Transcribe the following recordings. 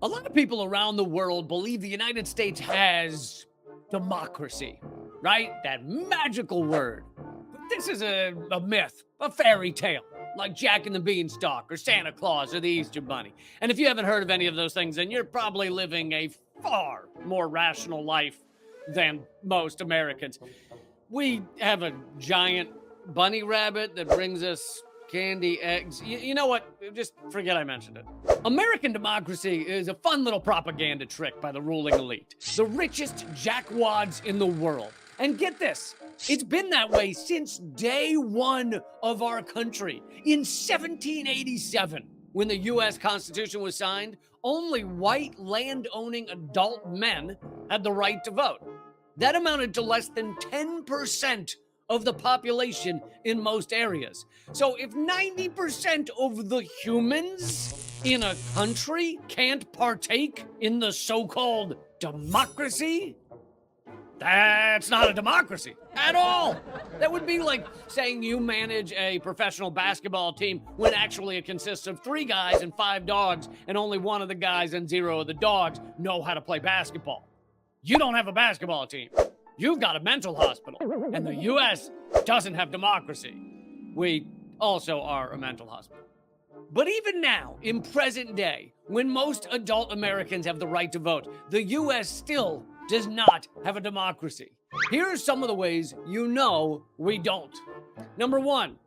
A lot of people around the world believe the United States has democracy, right? That magical word. But this is a myth, a fairy tale, like Jack and the Beanstalk or Santa Claus or the Easter Bunny. And if you haven't heard of any of those things, then you're probably living a far more rational life than most Americans. We have a giant bunny rabbit that brings us candy, eggs. You know what? Just forget I mentioned it. American democracy is a fun little propaganda trick by the ruling elite, the richest jackwads in the world. And get this, it's been that way since day one of our country. In 1787, when the U.S. Constitution was signed, only white land-owning adult men had the right to vote. That amounted to less than 10% of the population in most areas. So if 90% of the humans in a country can't partake in the so-called democracy, that's not a democracy at all. That would be like saying you manage a professional basketball team when actually it consists of 3 guys and 5 dogs, and only 1 of the guys and 0 of the dogs know how to play basketball. You don't have a basketball team. You've got a mental hospital. And the U.S. doesn't have democracy. We also are a mental hospital. But even now, in present day, when most adult Americans have the right to vote, the U.S. still does not have a democracy. Here are some of the ways you know we don't. Number 1,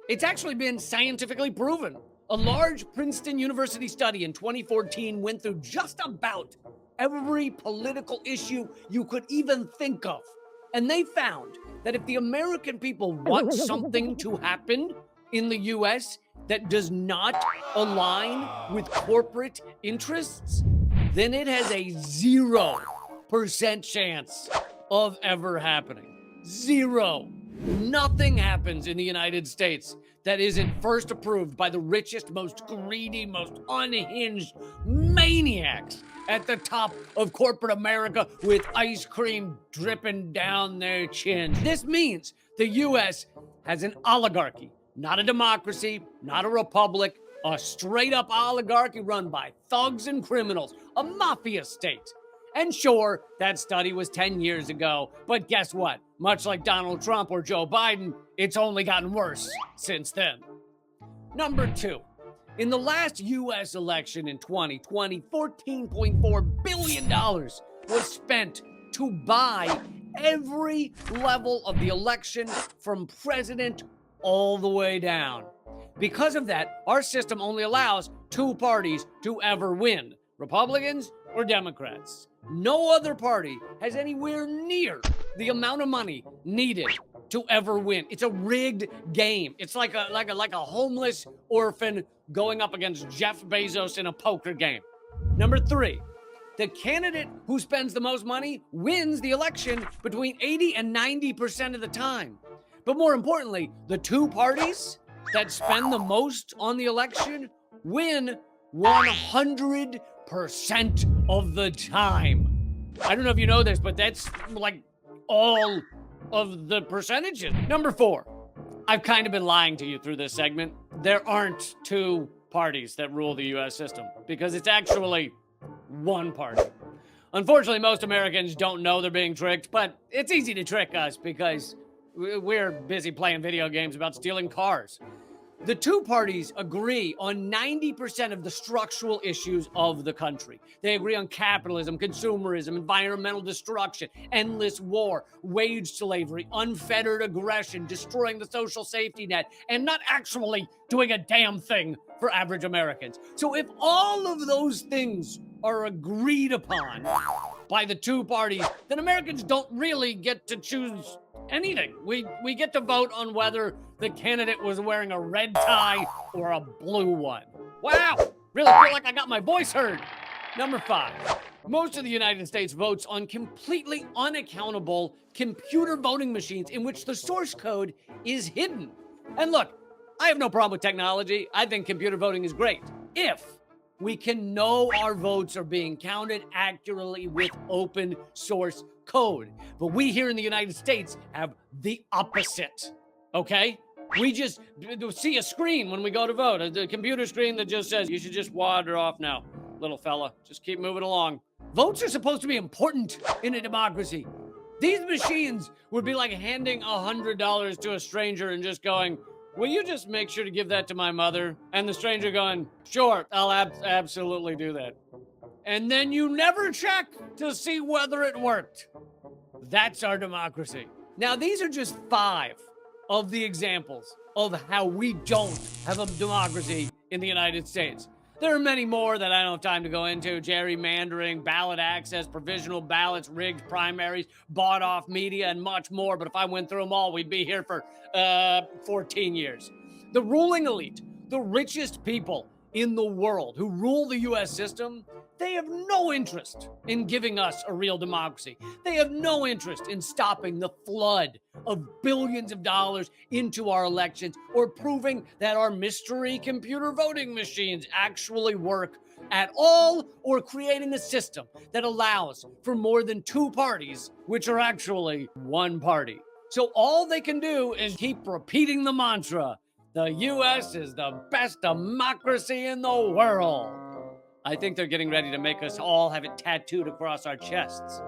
it's actually been scientifically proven. A large Princeton University study in 2014 went through just about every political issue you could even think of. And they found that if the American people want something to happen in the U.S. that does not align with corporate interests, then it has a 0% chance of ever happening. 0. Nothing happens in the United States that isn't first approved by the richest, most greedy, most unhinged maniacs at the top of corporate America with ice cream dripping down their chins. This means the U.S. has an oligarchy, not a democracy, not a republic, a straight-up oligarchy run by thugs and criminals, a mafia state. And sure, that study was 10 years ago, but guess what? Much like Donald Trump or Joe Biden, it's only gotten worse since then. Number 2, in the last U.S. election in 2020, $14.4 billion was spent to buy every level of the election from president all the way down. Because of that, our system only allows 2 parties to ever win, Republicans or Democrats. No other party has anywhere near the amount of money needed to ever win. It's a rigged game. It's like a homeless orphan going up against Jeff Bezos in a poker game. Number 3, the candidate who spends the most money wins the election between 80 and 90% of the time. But more importantly, the 2 parties that spend the most on the election win 100% of the time. I don't know if you know this, but that's like all of the percentages. Number 4, I've kind of been lying to you through this segment. There aren't 2 parties that rule the U.S. system because it's actually 1 party. Unfortunately, most Americans don't know they're being tricked, but it's easy to trick us because we're busy playing video games about stealing cars. The 2 parties agree on 90% of the structural issues of the country. They agree on capitalism, consumerism, environmental destruction, endless war, wage slavery, unfettered aggression, destroying the social safety net, and not actually doing a damn thing for average Americans. So if all of those things are agreed upon by the 2 parties, then Americans don't really get to choose anything. We get to vote on whether the candidate was wearing a red tie or a blue one. Wow, really feel like I got my voice heard. Number 5, most of the United States votes on completely unaccountable computer voting machines in which the source code is hidden. And look, I have no problem with technology. I think computer voting is great if we can know our votes are being counted accurately with open source code. But we here in the United States have the opposite, okay? We just see a screen when we go to vote, a computer screen that just says, you should just wander off now. little fella. Just keep moving along. Votes are supposed to be important in a democracy. These machines would be like handing $100 to a stranger and just going, will you just make sure to give that to my mother? And the stranger going, sure, I'll absolutely do that. And then you never check to see whether it worked. That's our democracy. Now, these are just 5 of the examples of how we don't have a democracy in the United States. There are many more that I don't have time to go into. Gerrymandering, ballot access, provisional ballots, rigged primaries, bought off media, and much more. But if I went through them all, we'd be here for 14 years. The ruling elite, the richest people in the world who rule the U.S. system, they have no interest in giving us a real democracy. They have no interest in stopping the flood of billions of dollars into our elections or proving that our mystery computer voting machines actually work at all, or creating a system that allows for more than 2 parties, which are actually one party. So all they can do is keep repeating the mantra, the U.S. is the best democracy in the world. I think they're getting ready to make us all have it tattooed across our chests.